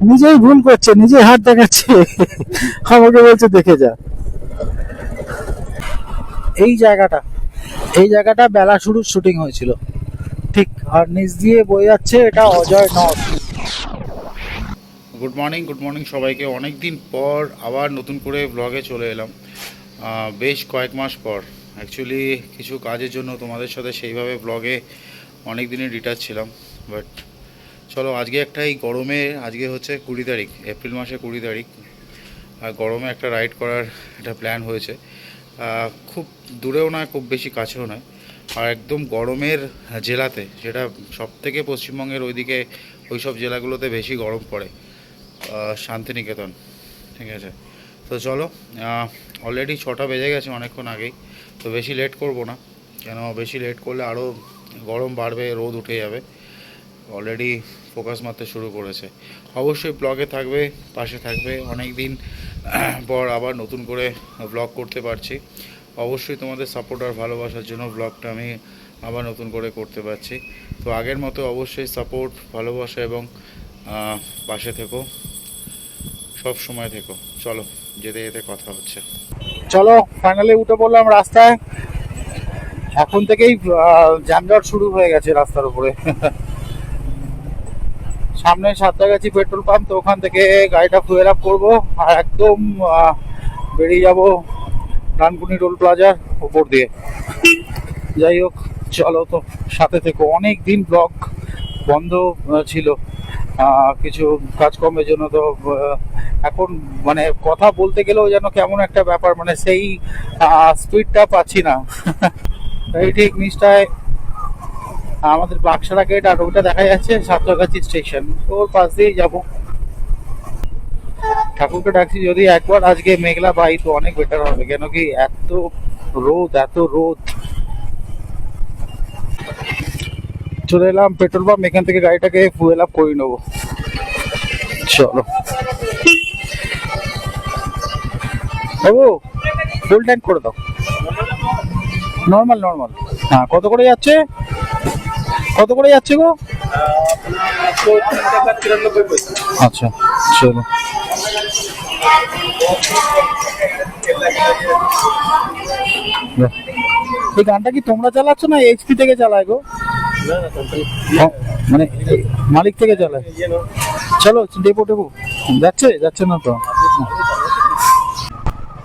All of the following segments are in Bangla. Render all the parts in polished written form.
নিজেই ভুল করছে, নিজেই হাত দেখাচ্ছে, আমাকে বলছে দেখে যা। এই জায়গাটা বেলা শুরুর শুটিং হয়েছিল ঠিক, আর নিচ দিয়ে বয়ে যাচ্ছে এটা অজয় নদ। গুড মর্নিং সবাইকে। অনেক দিন পর আবার নতুন করে ব্লগে চলে এলাম, বেশ কয়েক মাস পর। অ্যাকচুয়ালি কিছু কাজের জন্য তোমাদের সাথে সেইভাবে ব্লগে অনেক দিনই ডিটাচ ছিলাম, বাট চলো আজকে একটা এই গরমে, আজকে হচ্ছে 20 তারিখ, এপ্রিল মাসের 20 তারিখ, আর গরমে একটা রাইড করার একটা প্ল্যান হয়েছে। খুব দূরেও নয়, খুব বেশি কাছেও নয়, আর একদম গরমের জেলাতে, যেটা সবথেকে পশ্চিমবঙ্গের ওইদিকে ওই সব জেলাগুলোতে বেশি গরম পড়ে, শান্তিনিকেতন। ঠিক আছে, তো চলো, অলরেডি 6টা বেজে গেছে অনেকক্ষণ আগেই, তো বেশি লেট করব না, কেন বেশি লেট করলে আরও গরম বাড়বে, রোদ উঠে যাবে। অলরেডি ফোকাস মারতে শুরু করেছে। অবশ্যই ব্লগে থাকবে, পাশে থাকবে। অনেক দিন পর আবার নতুন করে ব্লগ করতে পারছি। অবশ্যই তোমাদের সাপোর্ট আর ভালোবাসার জন্য ব্লগটা আমি আবার নতুন করে করতে পারছি। তো আগের মতো অবশ্যই সাপোর্ট, ভালোবাসা এবং পাশে থেকো, সব সময় থেকো। চলো, যেতে যেতে কথা হচ্ছে। চলো ফাইনালি উঠে পড়লাম রাস্তায়। এখন থেকেই যানজট শুরু হয়ে গেছে রাস্তার উপরে। সামনে সাঁতরাগাছি পেট্রোল পাম্প, তো ওখান থেকে গাড়িটা ফুয়েল আপ করবো আর একদম বেরিয়ে যাব ডানকুনি টোল প্লাজার উপর দিয়ে। যাই হোক, চলো তো সাথে থেকো। অনেক দিন ব্লগ বন্ধ ছিল কিছু কাজকর্মের জন্য, তো এখন মানে কথা বলতে গেলেও যেন কেমন একটা ব্যাপার, মানে সেই স্পিডটা পাচ্ছি না। এই ঠিক নিচটায় আমাদের বাক্সারা গেট, আর ওইটা দেখা যাচ্ছে সাঁতরাগাছি স্টেশন, ওর পাশ দিয়েই যাবো। ঠাকুরকে ডাকছি যদি একবার আজকে মেঘলা পাই তো অনেক বেটার হবে, কেন কি এত রোদ। চলে এলাম পেট্রোল পাম্প, এখান থেকে গাড়িটাকে ফুয়েল আপ করে নেবো। চলো বাবু, ফুল ট্যাঙ্ক করে দাও। নর্মাল। হ্যাঁ, কত করে যাচ্ছে গো? আচ্ছা, চলো। এই গানটা কি তোমরা চালাচ্ছ না এইচপি থেকে চালায় গো? মানে মালিক থেকে চালায়। চলো ডেপো যাচ্ছে না তো।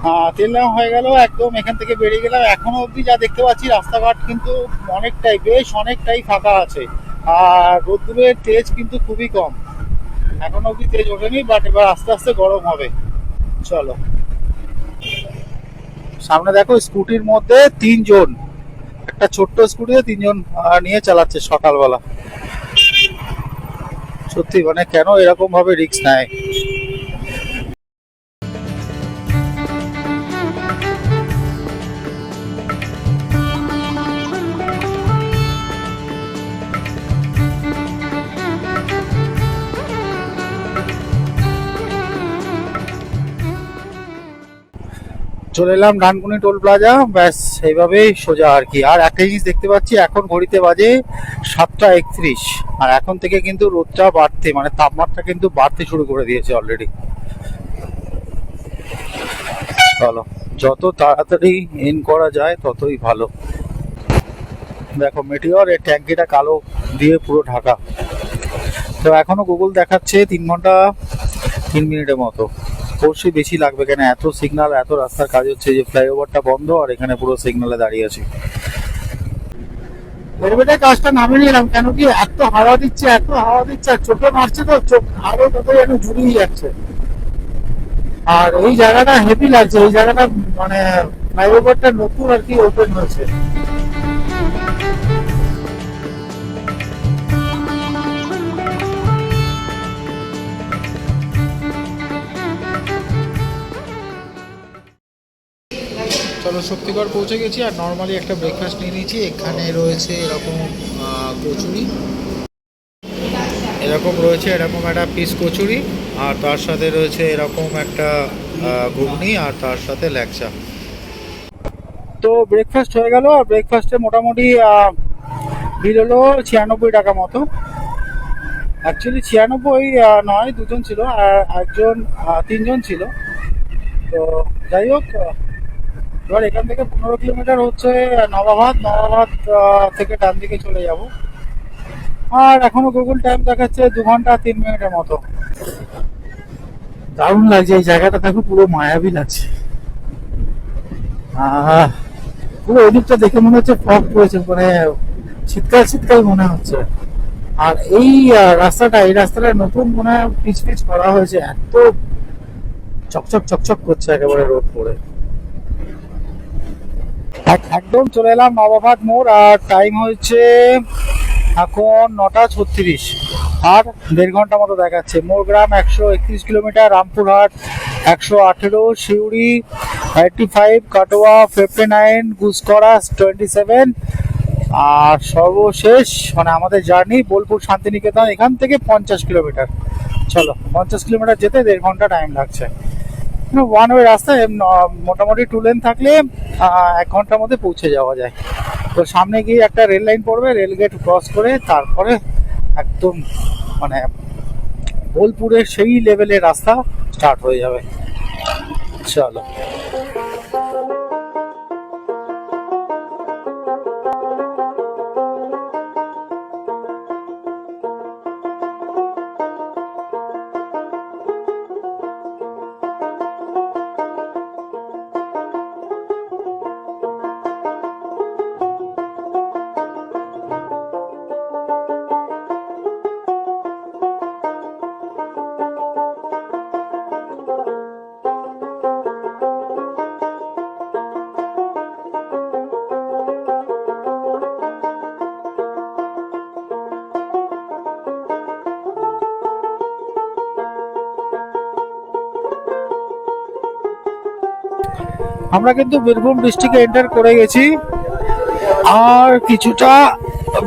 হ্যাঁ, তেল নেওয়া হয়ে গেল, একদম এখান থেকে বেরিয়ে গেলাম। এখনো অবধি যা দেখতে পাচ্ছি রাস্তাঘাট কিন্তু অনেকটাই ফাঁকা আছে, আর রোদ্দুরের তেজ কিন্তু খুবই কম। এখনো অবধি তেজ ওঠেনি, বাট এবার আস্তে আস্তে গরম হবে। চলো, সামনে দেখো স্কুটির মধ্যে 3 জন, একটা ছোট্ট স্কুটিতে 3 জন নিয়ে চালাচ্ছে সকালবেলা। সত্যি মানে কেন এরকম ভাবে রিস্ক নেয়? চলে এলাম ডানকুনি টোল প্লাজা, ব্যাস এইভাবেই সোজা আর কি। আর একটা জিনিস দেখতে পাচ্ছি, এখন ঘড়িতে বাজে 7টা 31, আর এখন থেকে কিন্তু রোদটা বাড়তে, মানে তাপমাত্রা কিন্তু বাড়তে শুরু করে দিয়েছে অলরেডি। চলো, যত তাড়াতাড়ি ইন করা যায় ততই ভালো। দেখো মেটিওর এর ট্যাঙ্কিটা কালো দিয়ে পুরো ঢাকা। তো এখনো গুগল দেখাচ্ছে 3 ঘন্টা 3 মিনিটের মতো। অবশ্যই বেশি লাগবে, কেন এত সিগন্যাল, এত রাস্তার কাজ হচ্ছে, যে ফ্লাইওভারটা বন্ধ আর এখানে পুরো সিগন্যালে দাঁড়িয়ে আছি। হেলমেটের কাজটা নামিয়ে নিলাম, কেন কি এত হাওয়া দিচ্ছে আর চোখে মারছে, তো চোখ আরো কত যেন জুড়িয়ে যাচ্ছে। আর এই জায়গাটা হেভি লাগছে, এই জায়গাটা মানে ফ্লাইওভারটা নতুন আর কি ওপেন হয়েছে। চলো শক্তিগড় পৌঁছে গেছি, আর নর্মালি একটা ব্রেকফাস্ট নিয়ে নিয়েছি। এখানে রয়েছে এরকম কচুরি, এরকম একটা পিস কচুরি, আর তার সাথে রয়েছে এরকম একটা ঘুগনি, আর তার সাথে ল্যাংচা। তো ব্রেকফাস্ট হয়ে গেল, আর ব্রেকফাস্টে মোটামুটি বিল হলো 96 টাকা মতো। অ্যাকচুয়ালি 96 নয়, দুজন ছিল আর একজন, তিনজন ছিল। তো যাই হোক, এবার এখান থেকে 15 কিলোমিটার হচ্ছে নবাবাদ। নবাবাদ থেকে ডান দিকে চলে যাব। আর এখনো গুগল টাইম দেখাচ্ছে 2 ঘন্টা 3 মিনিটের মতো। দারুণ লাগছে এই জায়গাটা, দেখো পুরো মায়াবী লাগছে। পুরো ওদিকটা দেখে মনে হচ্ছে ফগ পড়েছে, মানে শীতকাল শীতকাল মনে হচ্ছে। আর এই রাস্তাটা নতুন মনে হয় পিচ পিচ করা হয়েছে, এত চকচক চকচক করছে একেবারে রোদ পড়ে। একদম চলে এলাম নবাবাদ মোড়, আর টাইম হচ্ছে এখন 9:36, আর 1.5 ঘন্টা মতো দেখাচ্ছে। মোরগ্রাম 131 কিলোমিটার, রামপুরহাট 118, সিউড়ি 85, কাটোয়া 59, গুসকরা 27, আর সর্বশেষ মানে আমাদের জার্নি বোলপুর শান্তিনিকেতন, এখান থেকে 50 কিলোমিটার। চলো, 50 কিলোমিটার যেতে 1.5 ঘন্টা টাইম লাগছে। ওয়ান ওয়ে রাস্তায় মোটামুটি 2 লেন থাকলে 1 ঘন্টার মধ্যে পৌঁছে যাওয়া যায়। তো সামনে গিয়ে একটা রেল লাইন পড়বে, রেল গেট ক্রস করে তারপরে একদম মানে বোলপুরের সেই লেভেলের রাস্তা স্টার্ট হয়ে যাবে। চলো। আমরা কিন্তু বীরভূম ডিস্ট্রিক্টে এন্টার করে গেছি, আর কিছুটা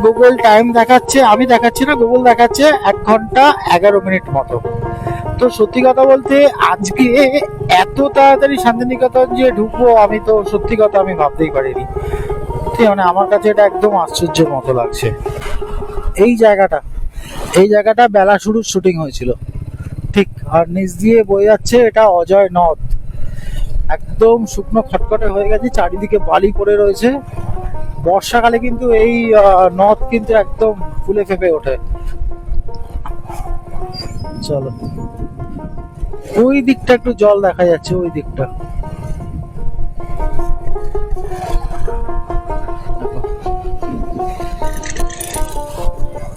গুগল টাইম দেখাচ্ছে, আমি দেখাচ্ছি না, গুগল দেখাচ্ছে 1 ঘন্টা 11 মিনিট মতো। তো সত্যি কথা বলতে আজকে এত তাড়াতাড়ি শান্তিনিকেতন যে ঢুকবো, আমি তো সত্যি কথা আমি ভাবতেই পারিনি। মানে আমার কাছে এটা একদম আশ্চর্যের মতো লাগছে। এই জায়গাটা বেলা শুরুর শুটিং হয়েছিল ঠিক, আর নিচ দিয়ে বয়ে যাচ্ছে এটা অজয় নদ। একদম শুকনো খটখটে হয়ে গেছে, চারিদিকে বালি পড়ে রয়েছে। বর্ষাকালে কিন্তু এই নদ কিন্তু একদম ফুলে ফেপে ওঠে। চলো, ওই দিকটা একটু জল দেখা যাচ্ছে, ওই দিকটা।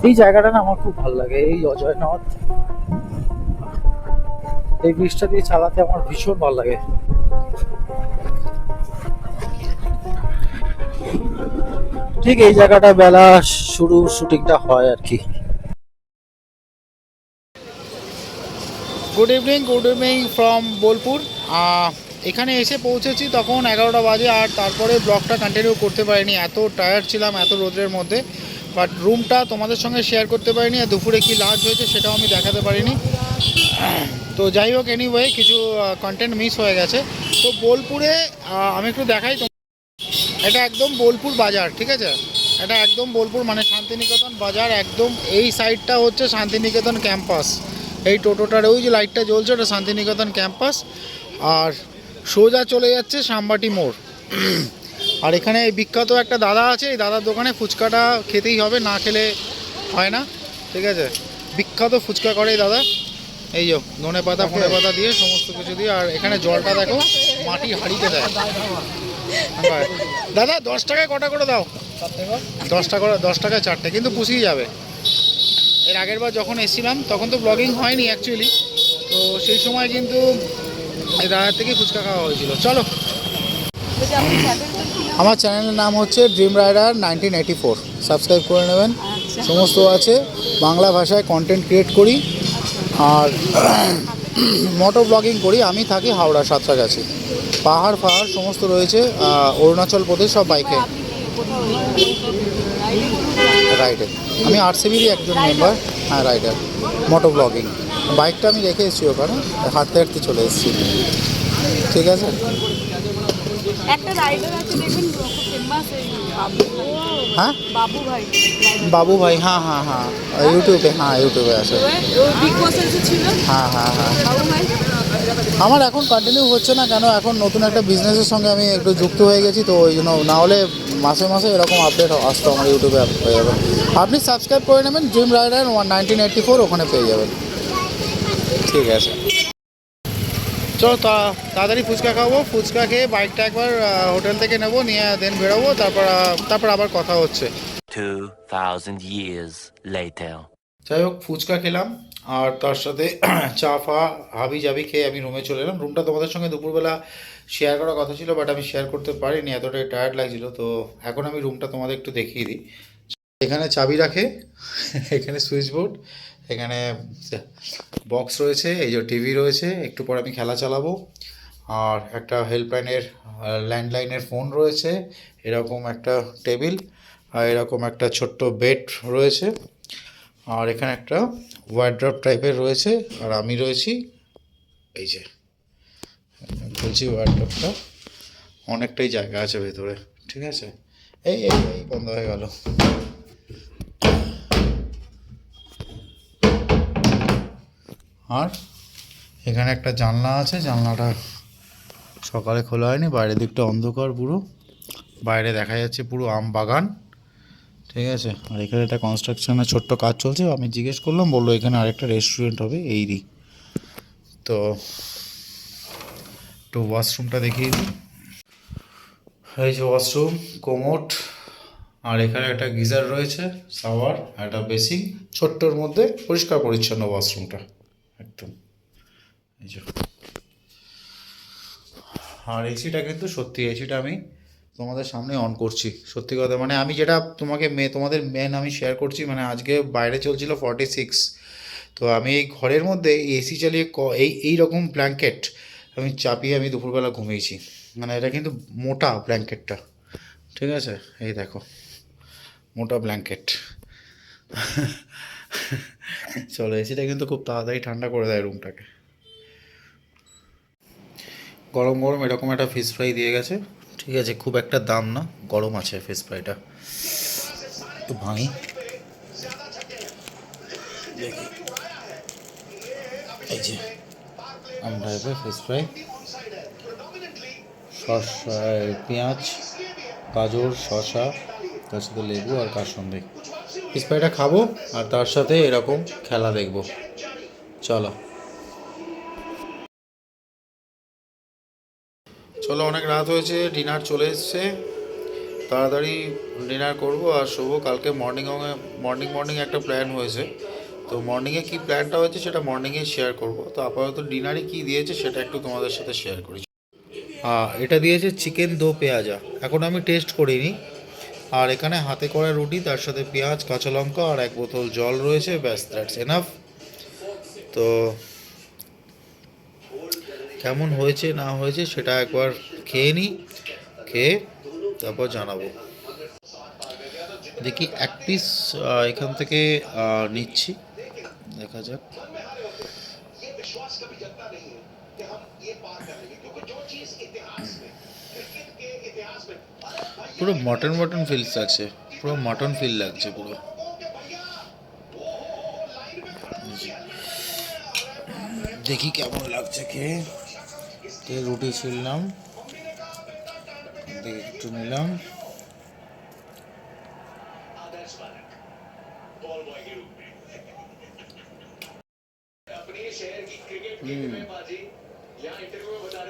এই জায়গাটা না আমার খুব ভালো লাগে, এই অজয় নদ। এই ব্রিজটা দিয়ে চালাতে আমার ভীষণ ভালো লাগে। ঠিক এই জায়গাটা বেলা শুরু শুটিংটা হয় আর কি। Good evening from Bolpur. এখানে এসে পৌঁছেছি তখন 11টা বাজে, আর তারপরে ব্লগটা কন্টিনিউ করতে পারিনি, এত টায়ার্ড ছিলাম এত রোদের মধ্যে। বাট রুমটা তোমাদের সঙ্গে শেয়ার করতে পারিনি, আর দুপুরে কি লাঞ্চ হয়েছে সেটাও আমি দেখাতে পারিনি। তো যাই হোক, এনিওয়ে কিছু কন্টেন্ট মিস হয়ে গেছে। তো বোলপুরে আমি একটু দেখাই। এটা একদম বোলপুর বাজার, ঠিক আছে? এটা একদম বোলপুর মানে শান্তিনিকেতন বাজার, একদম এই সাইডটা হচ্ছে শান্তিনিকেতন ক্যাম্পাস। এই টোটোটার ওই যে লাইটটা জ্বলছে ওটা শান্তিনিকেতন ক্যাম্পাস, আর সোজা চলে যাচ্ছে সামবাটি মোড়। আর এখানে বিখ্যাত একটা দাদা আছে, এই দাদার দোকানে ফুচকাটা খেতেই হবে, না খেলে হয় না, ঠিক আছে? বিখ্যাত ফুচকা করে এই দাদা। এই যে ধনে পাতা ফোনে পাতা দিয়ে সমস্ত কিছু দিয়ে, আর এখানে জলটা দেখো মাটির হাঁড়িতে দেয়। দাদা 10 টাকায় কটা করে দাও? 10 টাকায় 4টে, কিন্তু পুষিয়ে যাবে। এর আগের বার যখন এসেছিলাম তখন তো ব্লগিং হয়নি অ্যাকচুয়ালি, তো সেই সময় কিন্তু এই দাদার থেকেই ফুচকা খাওয়া হয়েছিল। চলো, আমার চ্যানেলের নাম হচ্ছে ড্রিম রাইডার 1984, সাবস্ক্রাইব করে নেবেন। সমস্ত আছে, বাংলা ভাষায় কন্টেন্ট ক্রিয়েট করি, আর মোটো ব্লগিং করি। আমি থাকি হাওড়া সাঁতরাগাছি, পাহাড় ফাহাড় সমস্ত রয়েছে, অরুণাচল প্রদেশ সব বাইকে রাইডে। আমি আরসিবিরই একজন মেম্বার, হ্যাঁ রাইডার, মোটো ব্লগিং। বাইকটা আমি রেখে এসেছি ওখানে, হাঁটতে হাঁটতে চলে এসেছি, ঠিক আছে? একটা রাইডার আছে দেখবেন খুব ফেমাস এই বাবু ভাই। হ্যাঁ বাবু ভাই বাবু ভাই, হ্যাঁ হ্যাঁ হ্যাঁ, ইউটিউবে, হ্যাঁ ইউটিউবে আছে। ও বিগ বস এসে ছিল হ্যাঁ হ্যাঁ হ্যাঁ। বাবু ভাই। আমার এখন কন্টিনিউ হচ্ছে না কেন, এখন নতুন একটা বিজনেসের সঙ্গে আমি একটু যুক্ত হয়ে গেছি, তো ওই জন্য না হলে মাসে মাসে এরকম আপডেট আসতো আমার ইউটিউবে পেয়ে যাবেন। আপনি সাবস্ক্রাইব করে নেবেন ড্রিম রাইডার 1984, ওখানে পেয়ে যাবেন। ঠিক আছে, চলো তাড়াতাড়ি ফুচকা খাবো, ফুচকা খেয়ে বাইকটা একবার হোটেল থেকে নেবো, নিয়ে দেন বেরোবো, তারপর আবার কথা হচ্ছে। 2000 years later. যাই হোক, ফুচকা খেলাম আর তার সাথে চা ফা হাবি জাবি খেয়ে আমি রুমে চলে এলাম। রুমটা তোমাদের সঙ্গে দুপুরবেলা শেয়ার করার কথা ছিল, বাট আমি শেয়ার করতে পারিনি, এতটাই টায়ার্ড লাগছিল। তো এখন আমি রুমটা তোমাদের একটু দেখিয়ে দিই। এখানে চাবি রাখে, এখানে সুইচ বোর্ড, এখানে বক্স রয়েছে, এই যে টিভি রয়েছে, একটু পর আমি খেলা চালাবো, আর একটা হেল্পলাইনের ল্যান্ডলাইনের ফোন রয়েছে, এরকম একটা টেবিল, আর এরকম একটা ছোট্ট বেড রয়েছে, আর এখানে একটা ওয়ার্ড্রপ টাইপের রয়েছে, আর আমি রয়েছি এই যে বলছি ওয়ার্ড্রপটা, অনেকটাই জায়গা আছে ভেতরে। ঠিক আছে, এই এই এই বন্ধ হয়ে গেল। আর এখানে একটা জানলা আছে, জানলাটা সকালে খোলা হয়নি, বাইরের দিকটা অন্ধকার পুরো, বাইরে দেখা যাচ্ছে পুরো আম বাগান। ঠিক আছে, আর এখানে একটা কনস্ট্রাকশনের ছোট্ট কাজ চলছে, আমি জিজ্ঞেস করলাম, বললো এখানে আরেকটা রেস্টুরেন্ট হবে এইরই। তো একটু ওয়াশরুমটা দেখিয়ে দিই। এই যে ওয়াশরুম, কোমোট, আর এখানে একটা গিজার রয়েছে, শাওয়ার, একটা বেসিন, ছোট্টর মধ্যে পরিষ্কার পরিচ্ছন্ন ওয়াশরুমটা একদম। এই যে, আর এসিটা কিন্তু সত্যি, এসিটা আমি তোমাদের সামনে অন করছি, সত্যি কথা, মানে আমি যেটা তোমাদের মেন আমি শেয়ার করছি, মানে আজকে বাইরে চলছিল 46, তো আমি এই ঘরের মধ্যে এসি চালিয়ে এই রকম ব্ল্যাঙ্কেট আমি চাপিয়ে আমি দুপুরবেলা ঘুমিয়েছি, মানে এটা কিন্তু মোটা ব্ল্যাঙ্কেটটা। ঠিক আছে, এই দেখো মোটা ব্ল্যাঙ্কেট। চলো, এসিটা কিন্তু খুব তাড়াতাড়ি ঠান্ডা করে দেয় রুমটাকে। গরম গরম এরকম একটা ফিশ ফ্রাই দিয়ে গেছে। ঠিক আছে, খুব একটা দাম না, গরম আছে ফিশ ফ্রাইটা, একটু ভাঙি দেখি। এই যে আম টাইপের ফিশ ফ্রাই, শসা, পেঁয়াজ, গাজর, শসা, তার সাথে লেবু আর কাসুন্দি। ফিশ ফ্রাইটা খাবো আর তার সাথে এরকম খেলা দেখবো। চলো চলো, অনেক রাত হয়েছে, ডিনার চলে এসছে, তাড়াতাড়ি ডিনার করব আর শোবো। কালকে মর্নিং একটা প্ল্যান হয়েছে, তো মর্নিংয়ে কী প্ল্যানটা হয়েছে সেটা মর্নিংয়ে শেয়ার করব। তো আপাতত ডিনারে কী দিয়েছে সেটা একটু তোমাদের সাথে শেয়ার করি। এটা দিয়েছে চিকেন দো পেঁয়াজা, এখন আমি টেস্ট করিনি। আর এখানে হাতে করা রুটি, তার সাথে পেঁয়াজ, কাঁচা লঙ্কা আর এক বোতল জল রয়েছে, ব্যাস, দ্যাটস এনাফ। তো কেমন হয়েছে না হয়েছে সেটা একবার খেয়ে নিই, খেয়ে তারপর জানাবো। দেখি এক পিস এখান থেকে নিচ্ছি, দেখা যাক। পুরো মটন ফিল লাগছে, পুরো মটন ফিল লাগছে পুরো। দেখি কেমন লাগছে খেয়ে। রুটি ছিললাম, দেখি একটু নিলাম।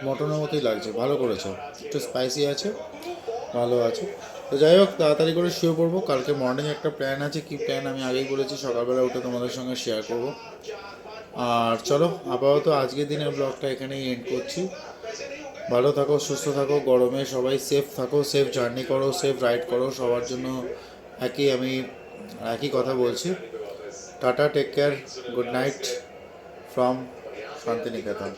মটনের মতোই লাগছে, ভালো করেছো, একটু স্পাইসি আছে, ভালো আছে। তো যাই হোক, তাড়াতাড়ি করে শুয়ে পড়বো, কালকে মর্নিং একটা প্ল্যান আছে, কি প্ল্যান আমি আগেই বলেছি, সকালবেলা উঠে তোমাদের সঙ্গে শেয়ার করব। আর চলো, আপাতত আজকের দিনের ব্লগটা এখানেই এন্ড করছি। ভালো থাকো, সুস্থ থাকো, গরমে সবাই সেফ থাকো, সেফ জার্নি করো, সেফ রাইড করো, সবার জন্য আমি একই কথা বলছি। Tata, take care, good night from Santiniketan.